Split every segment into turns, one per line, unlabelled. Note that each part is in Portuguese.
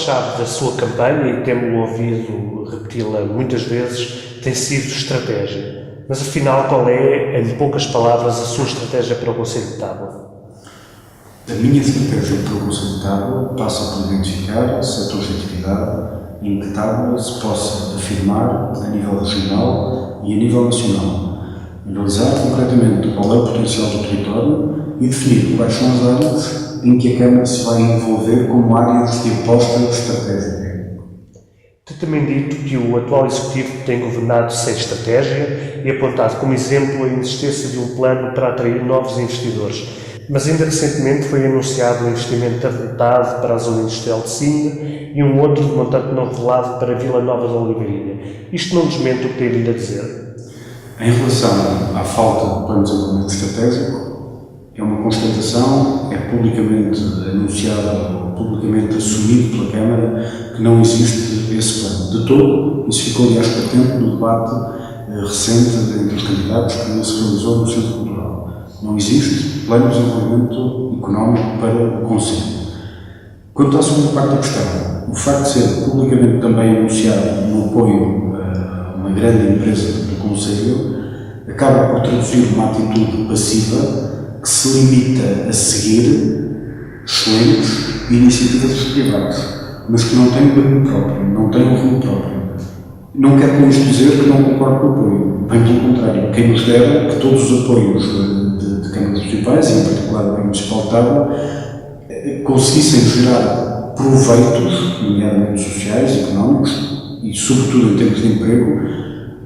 palavra-chave da sua campanha, e temos-lo ouvido repeti-la muitas vezes, tem sido estratégia. Mas afinal, qual é, em poucas palavras, a sua estratégia para o Conselho de Tábua?
A minha estratégia para o Conselho de Tábua passa por identificar setores de atividade em que Tábua se possa afirmar a nível regional e a nível nacional. Analisar concretamente qual é o potencial do território e definir quais são as áreas em que a Câmara se vai envolver como áreas de aposta estratégica.
Tem também dito que o atual Executivo tem governado sem estratégia e apontado como exemplo a inexistência de um plano para atrair novos investidores. Mas ainda recentemente foi anunciado um investimento avultado para a zona industrial de Sintra e um outro de montante não revelado para Vila Nova de Oliveira. Isto não desmente o que tem vindo a dizer?
Em relação à falta de plano de desenvolvimento estratégico, é uma constatação, é publicamente anunciado, publicamente assumido pela Câmara que não existe esse plano. De todo, isso ficou aliás patente no debate recente entre os candidatos que se realizou no Centro Cultural. Não existe plano de desenvolvimento económico para o Conselho. Quanto à segunda parte da questão, o facto de ser publicamente também anunciado um apoio a uma grande empresa do Conselho acaba por traduzir uma atitude passiva que se limita a seguir excelentes iniciativas privadas, mas que não tem plano próprio, não tem um rumo próprio. Não quero com isto dizer que não concordo com o apoio, bem pelo contrário. Quem nos dera que todos os apoios de câmaras municipais, e em particular da Câmara Municipal de Tábua, conseguissem gerar proveitos, nomeadamente sociais, económicos e, sobretudo, em termos de emprego,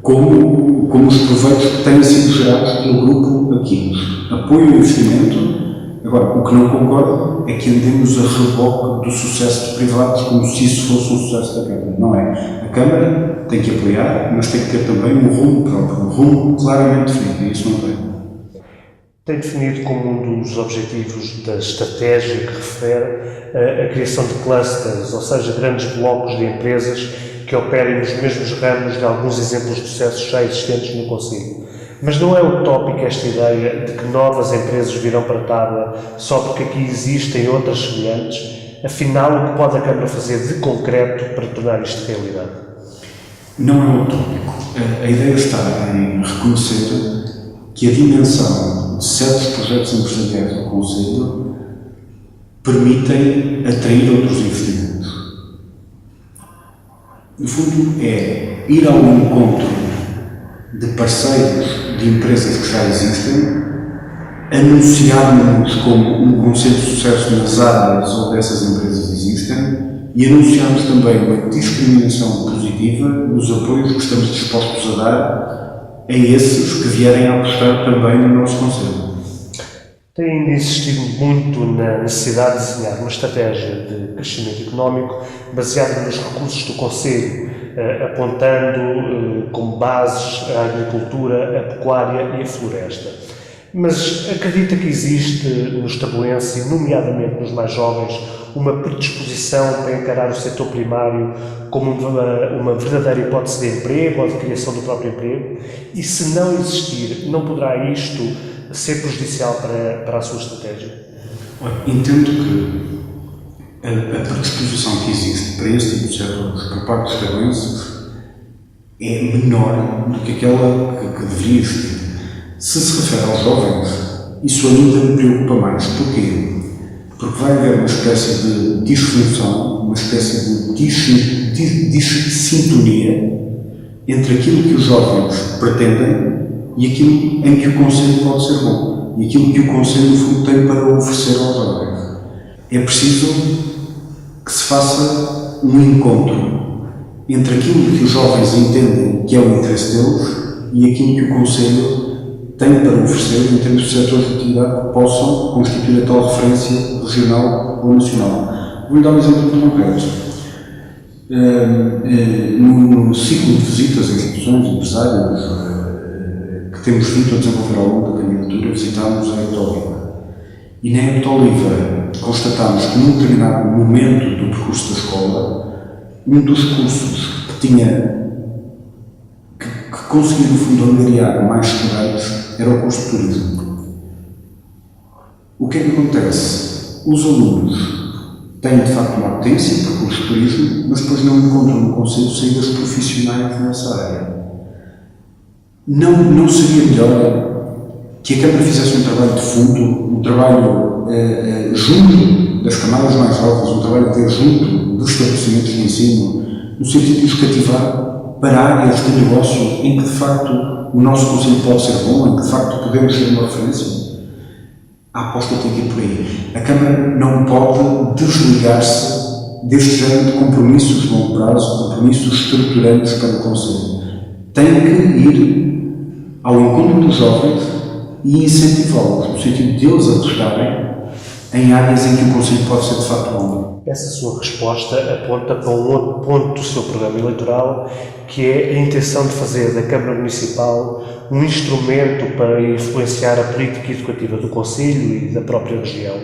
como os proveitos que têm sido gerados pelo grupo Aquinos. Apoio e investimento. Agora, o que não concordo é que andemos a reboque do sucesso de privados como se isso fosse um sucesso da Câmara. Não é. A Câmara tem que apoiar, mas tem que ter também um rumo próprio, um rumo claramente definido, e isso não tem.
Tem definido como um dos objetivos da estratégia que refere a criação de clusters, ou seja, grandes blocos de empresas que operem nos mesmos ramos de alguns exemplos de sucesso já existentes no Conselho. Mas não é utópica esta ideia de que novas empresas virão para Tábua só porque aqui existem outras semelhantes? Afinal, o que pode a Câmara fazer de concreto para tornar isto realidade?
Não é utópico. A ideia está em reconhecer que a dimensão de certos projetos empresariais do Conselho permitem atrair outros investimentos. No fundo, é ir ao encontro de parceiros de empresas que já existem, anunciarmos como um conceito de sucesso nas áreas onde essas empresas existem e anunciarmos também uma discriminação positiva nos apoios que estamos dispostos a dar a esses que vierem a apostar também no nosso Conselho.
Tem ainda insistido muito na necessidade de desenhar uma estratégia de crescimento económico baseada nos recursos do Conselho, apontando como bases a agricultura, a pecuária e a floresta. Mas acredita que existe nos tabuenses, e nomeadamente nos mais jovens, uma predisposição para encarar o setor primário como uma verdadeira hipótese de emprego ou de criação do próprio emprego? E se não existir, não poderá isto ser prejudicial para a sua estratégia?
Entendo que a predisposição que existe para este tipo de setores por parte dos tabuenses é menor do que aquela que deveria existir. Se se refere aos jovens, isso ainda me preocupa mais. Porquê? Porque vai haver uma espécie de disfunção, uma espécie de sintonia entre aquilo que os jovens pretendem e aquilo em que o Conselho pode ser bom, e aquilo que o Conselho, no fundo, tem para oferecer aos jovens. É preciso que se faça um encontro entre aquilo que os jovens entendem que é o interesse deles e aquilo que o Conselho tem para oferecer em termos de setores de atividade que possam constituir a tal referência regional ou nacional. Vou-lhe dar um exemplo muito concreto. No ciclo de visitas a instituições, empresários, que temos vindo a desenvolver ao longo da candidatura, visitámos a Eptoliva. E na Eptoliva constatámos que num determinado momento do percurso da escola, um dos cursos que conseguia, no fundo, angariar mais estudantes era o curso de turismo. O que é que acontece? Os alunos têm, de facto, uma potência, porque o curso de turismo, mas depois não encontram no Conselho saídas profissionais nessa área. Não seria melhor que a Câmara fizesse um trabalho de fundo, um trabalho junto das camadas mais altas, um trabalho até junto dos estabelecimentos de ensino, no sentido de os cativar para áreas de negócio em que de facto o nosso Conselho pode ser bom, em que de facto podemos ser uma referência? A aposta tem que ir por aí. A Câmara não pode desligar-se deste género de compromissos de longo prazo, compromissos estruturantes para o Conselho. Tem que ir ao encontro dos jovens e incentivá-los, no sentido de eles apostarem em áreas em que o Conselho pode ser de facto bom.
Essa sua resposta aponta para um outro ponto do seu programa eleitoral, que é a intenção de fazer da Câmara Municipal um instrumento para influenciar a política educativa do Concelho e da própria região.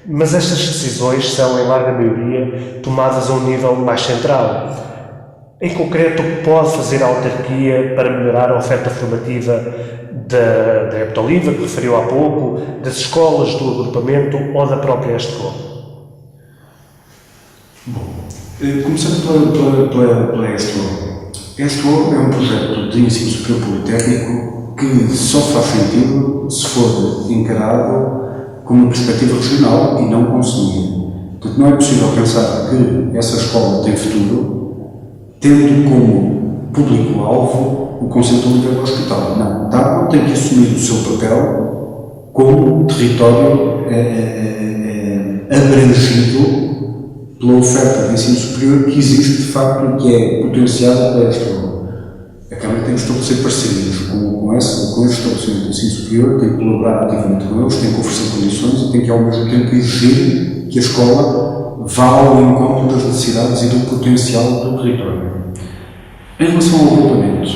Mas estas decisões são, em larga maioria, tomadas a um nível mais central. Em concreto, o que pode fazer a autarquia para melhorar a oferta formativa da época oliva, que referiu há pouco, das escolas do agrupamento ou da própria escola?
Bom, começando pela ESTO. A ESTO é um projeto de ensino superior politécnico que só faz sentido se for encarado com uma perspectiva regional e não consumida. Portanto, não é possível pensar que essa escola tem futuro tendo como público-alvo o Conselho de Oliveira do Hospital. Não, Tábua tem que assumir o seu papel como território abrangido pela oferta de ensino superior que existe de facto, que é potenciada pela escola. A Câmara tem que estabelecer parcerias com esse estabelecimento de ensino superior, tem que colaborar ativamente com eles, tem que oferecer condições e tem que ao mesmo tempo exigir que a escola vá ao encontro das necessidades e do potencial do território. Em relação ao agrupamento,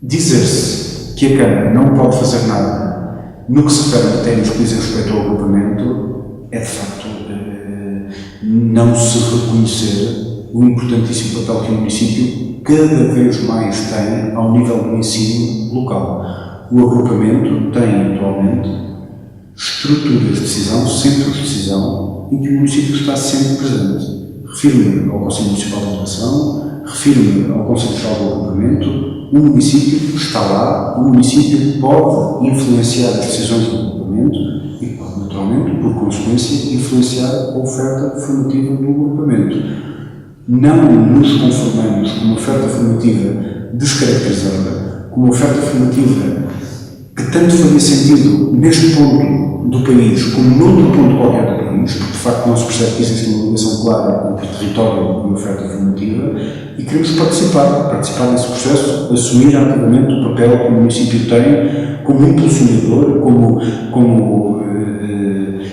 dizer-se que a Câmara não pode fazer nada no que se refere a matérias que dizem respeito ao agrupamento é de facto não se reconhecer o importantíssimo papel que o município cada vez mais tem ao nível do ensino local. O agrupamento tem atualmente estruturas de decisão, centros de decisão, em que o município está sempre presente. Refiro-me ao Conselho Municipal de Educação, refiro-me ao Conselho Geral do Agrupamento. O município está lá, o município pode influenciar as decisões do agrupamento e pode, naturalmente, por consequência, influenciar a oferta formativa do agrupamento. Não nos conformamos com uma oferta formativa descaracterizada, com uma oferta formativa que tanto faria sentido neste ponto do país como noutro ponto qualquer do país, porque de facto não se percebe que existe uma ligação clara entre território e oferta formativa, e queremos participar nesse processo, assumir ativamente o papel que o município tem como impulsionador, como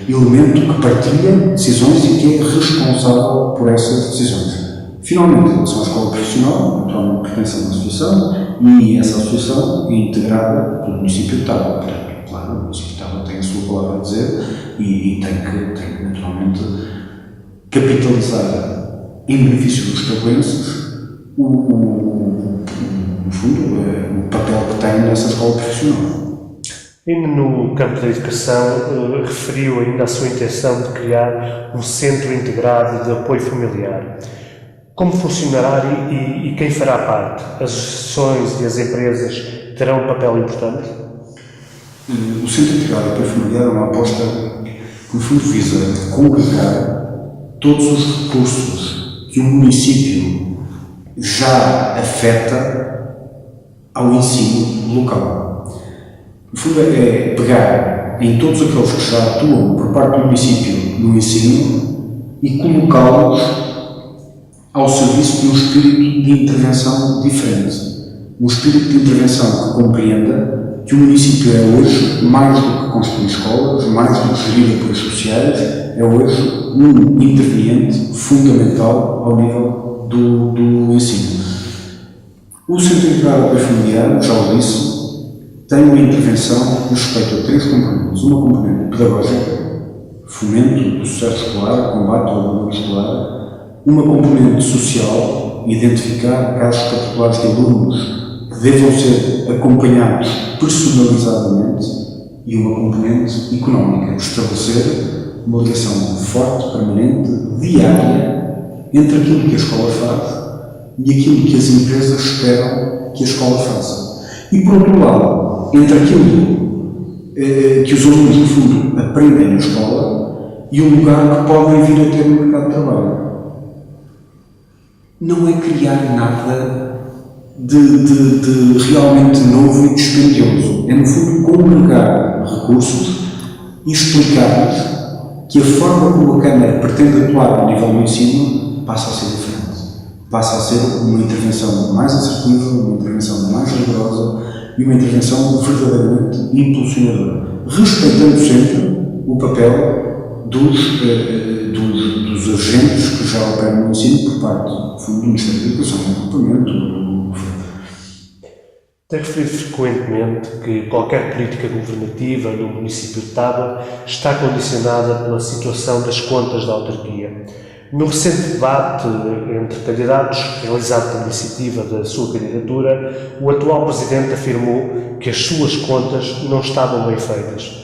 elemento que partilha decisões e que é responsável por essas decisões. Finalmente, em relação à escola profissional, naturalmente pertence a uma associação e essa associação é integrada pelo município de Tábua. Portanto, claro, o município de Tábua tem a sua palavra a dizer e tem que naturalmente capitalizar em benefício dos tabuenses no fundo, o papel que tem nessa escola profissional.
Ainda no campo da educação, referiu ainda a sua intenção de criar um centro integrado de apoio familiar. Como funcionará e quem fará parte? As associações e as empresas terão um papel importante?
O Centro Integrado de Apoio Familiar é uma aposta que, no fundo, visa congregar todos os recursos que o município já afeta ao ensino local. No fundo, é pegar em todos aqueles que já atuam por parte do município no ensino e colocá-los ao serviço de um espírito de intervenção diferente. Um espírito de intervenção que compreenda que o município é hoje, mais do que construir escolas, mais do que gerir apoios sociais, é hoje um interveniente fundamental ao nível do ensino. O Centro Integrado de Apoio Familiar, já o disse, tem uma intervenção que respeita a três componentes. Uma componente pedagógica, fomento do sucesso escolar, combate ao abandono escolar. Uma componente social, identificar casos particulares de alunos que devam ser acompanhados personalizadamente, e uma componente económica, estabelecer uma ligação forte, permanente, diária entre aquilo que a escola faz e aquilo que as empresas esperam que a escola faça. E, por outro lado, entre aquilo que os alunos, no fundo, aprendem na escola e o lugar que podem vir a ter no mercado de trabalho. Não é criar nada de realmente novo e dispendioso. É, no fundo, congregar recursos e explicar que a forma como a Câmara pretende atuar ao nível do ensino passa a ser diferente. Passa a ser uma intervenção mais assertiva, uma intervenção mais rigorosa e uma intervenção verdadeiramente impulsionadora, respeitando sempre o papel dos agentes que já operam no ensino por parte do Ministério da Educação e do Agrupamento.
Tem referido frequentemente que qualquer política governativa no município de Tábua está condicionada pela situação das contas da autarquia. No recente debate entre candidatos, realizado pela iniciativa da sua candidatura, o atual Presidente afirmou que as suas contas não estavam bem feitas.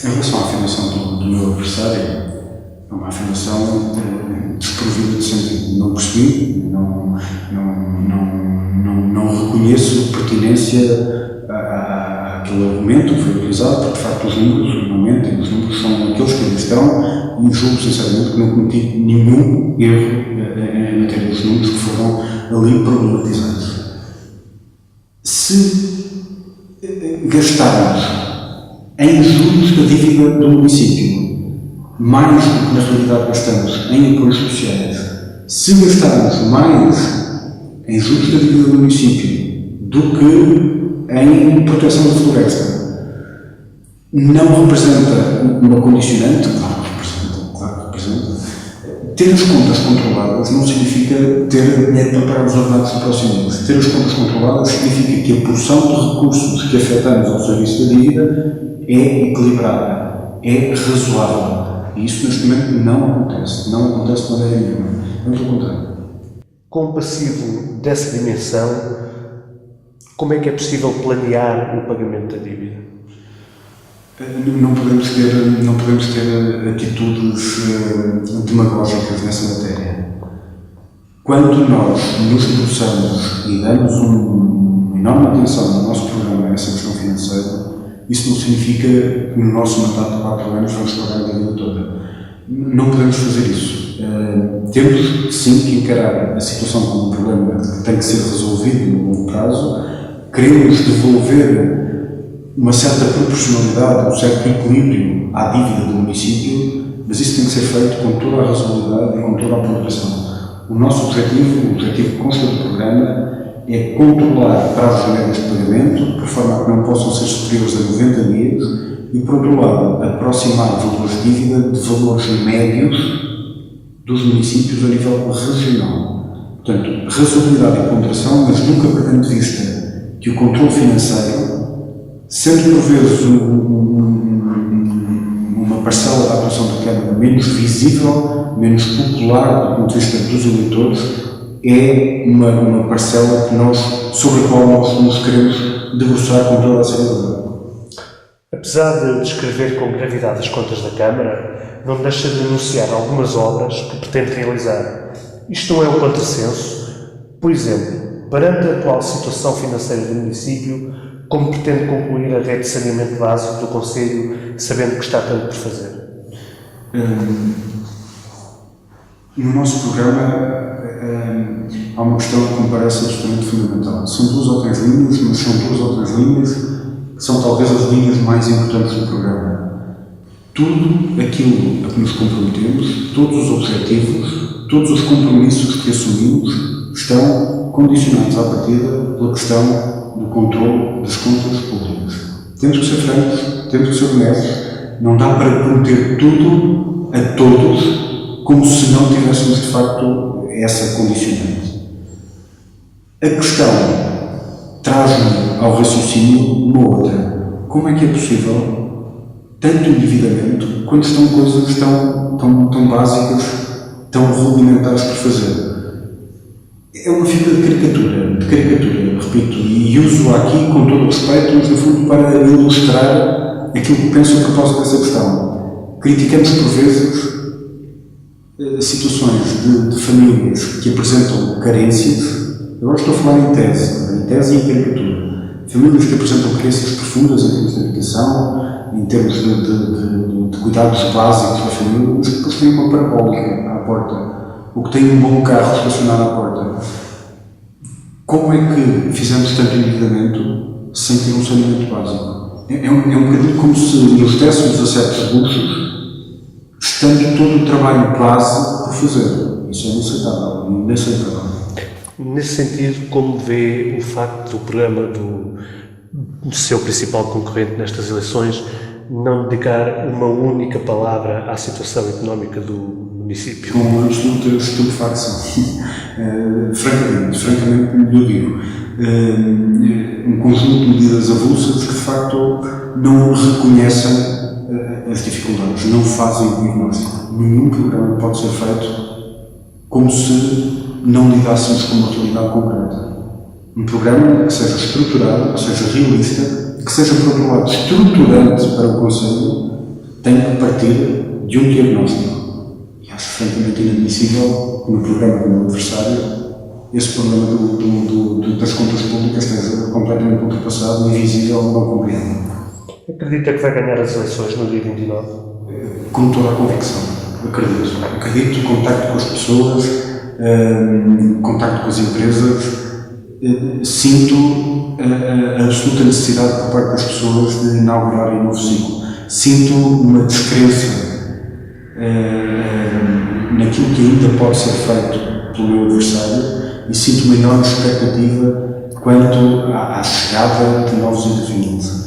Em relação à afirmação do meu adversário, é uma afirmação desprovida de sentido. Não percebi, não reconheço pertinência àquele argumento que foi utilizado, porque de facto os números não mentem, os números são aqueles que ali estão, e julgo sinceramente que não cometi nenhum erro em matéria dos números que foram ali problematizados. Se gastarmos em juros da dívida do município mais do que na realidade gastamos em apoios sociais, se gastarmos mais em juros da dívida do município do que em proteção da floresta, não representa uma condicionante. Claro que representa. Ter as contas controladas não significa ter dinheiro para pagar os ordenados do próximo mês. Ter as contas controladas significa que a porção de recursos que afetamos ao serviço da dívida é equilibrada, é razoável. E isso neste momento não acontece de maneira nenhuma. Muito pelo contrário.
Com um passivo dessa dimensão, como é que é possível planear o pagamento da dívida?
Não podemos ter atitudes demagógicas nessa matéria. Quando nós nos debruçamos e damos uma enorme atenção no nosso programa a essa questão financeira, isso não significa que no nosso mandato de 4 anos vamos pagar a dívida toda. Não podemos fazer isso. Temos, sim, que encarar a situação como um problema que tem que ser resolvido no longo prazo. Queremos devolver uma certa proporcionalidade, um certo equilíbrio à dívida do município, mas isso tem que ser feito com toda a razoabilidade e com toda a ponderação. O nosso objetivo, o objetivo que consta do programa, é controlar prazos médios de pagamento, por forma a que não possam ser superiores a 90 dias, e, por outro lado, aproximar valores de dívida de valores médios dos municípios a nível regional. Portanto, razoabilidade e ponderação, mas nunca perdendo de vista que o controle financeiro, sendo por vezes uma parcela da atuação da Câmara menos visível, menos popular do ponto de vista dos eleitores, é uma parcela sobre a qual nós nos queremos debruçar com toda a seriedade.
Apesar de descrever com gravidade as contas da Câmara, não deixa de anunciar algumas obras que pretende realizar. Isto não é um contrassenso? Por exemplo, perante a atual situação financeira do município, como pretende concluir a rede de saneamento básico do Conselho, sabendo que está tanto por fazer?
No nosso programa há uma questão que me parece absolutamente fundamental. São 2 ou 3 linhas, mas são 2 ou 3 linhas que são talvez as linhas mais importantes do programa. Tudo aquilo a que nos comprometemos, todos os objetivos, todos os compromissos que assumimos estão condicionados à partida pela questão do controle das contas públicas. Temos que ser francos, temos que ser honestos, não dá para prometer tudo a todos como se não tivéssemos de facto essa condicionante. A questão traz-me ao raciocínio uma outra. Como é que é possível tanto endividamento quando estão coisas tão básicas, tão rudimentares por fazer? É uma figura de caricatura, repito, e uso aqui com todo o respeito, mas no fundo para ilustrar aquilo que penso a propósito dessa questão. Criticamos por vezes situações de famílias que apresentam carências. Agora estou a falar em tese e em caricatura. Famílias que apresentam carências profundas em termos de habitação, em termos de cuidados básicos da família, mas que depois têm uma parabólica à porta, ou que têm um bom carro estacionado à porta. Como é que fizemos tanto endividamento sem ter um saneamento básico? É um bocadinho como se nos dessemos a certos luxos, estando todo o trabalho base por fazer. Isso é inaceitável.
Nesse sentido, como vê o facto do programa do seu principal concorrente nestas eleições não dedicar uma única palavra à situação económica do município?
Com absoluta estupefacção. Francamente lhe digo. Um conjunto de medidas avulsas que, de facto, não reconhecem as dificuldades, não fazem o diagnóstico. Nenhum programa pode ser feito como se não lidássemos com uma realidade concreta. Um programa que seja estruturado, que seja realista, que seja, por outro lado, estruturante para o Conselho, tem que partir de um diagnóstico. E acho francamente inadmissível que no programa do meu adversário esse problema das contas públicas esteja completamente ultrapassado, invisível, não compreendo.
Acredita que vai ganhar as eleições no dia 29?
Com toda a convicção. Acredito, contacto com as pessoas, contacto com as empresas, sinto a absoluta necessidade por parte das pessoas de inaugurarem um novo ciclo. Sinto uma descrença naquilo que ainda pode ser feito pelo meu adversário e sinto uma enorme expectativa quanto à chegada de novos intervenientes.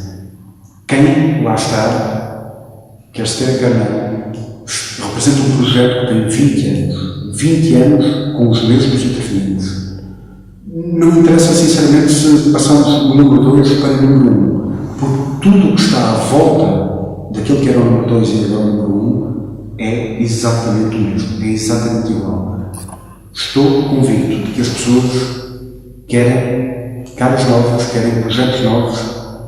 Quem lá está, quer se quer não, representa um projeto que tem 20 anos com os mesmos intervenientes. Não me interessa sinceramente se passamos do número 2 para o número 1, porque tudo o que está à volta daquele que era o número 2 e agora o número 1 é exatamente o mesmo, é exatamente igual. Estou convicto de que as pessoas querem caras novas, querem projetos novos.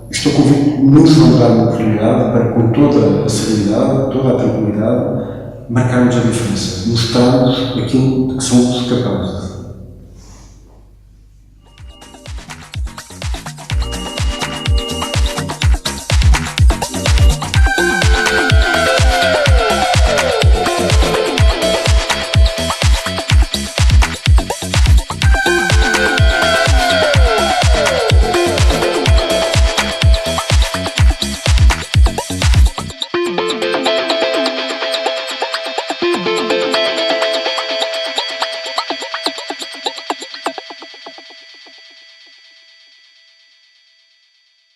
Estou convicto que nos vão dar uma oportunidade para, com toda a serenidade, toda a tranquilidade, marcarmos a diferença, mostrarmos aquilo de que somos capazes.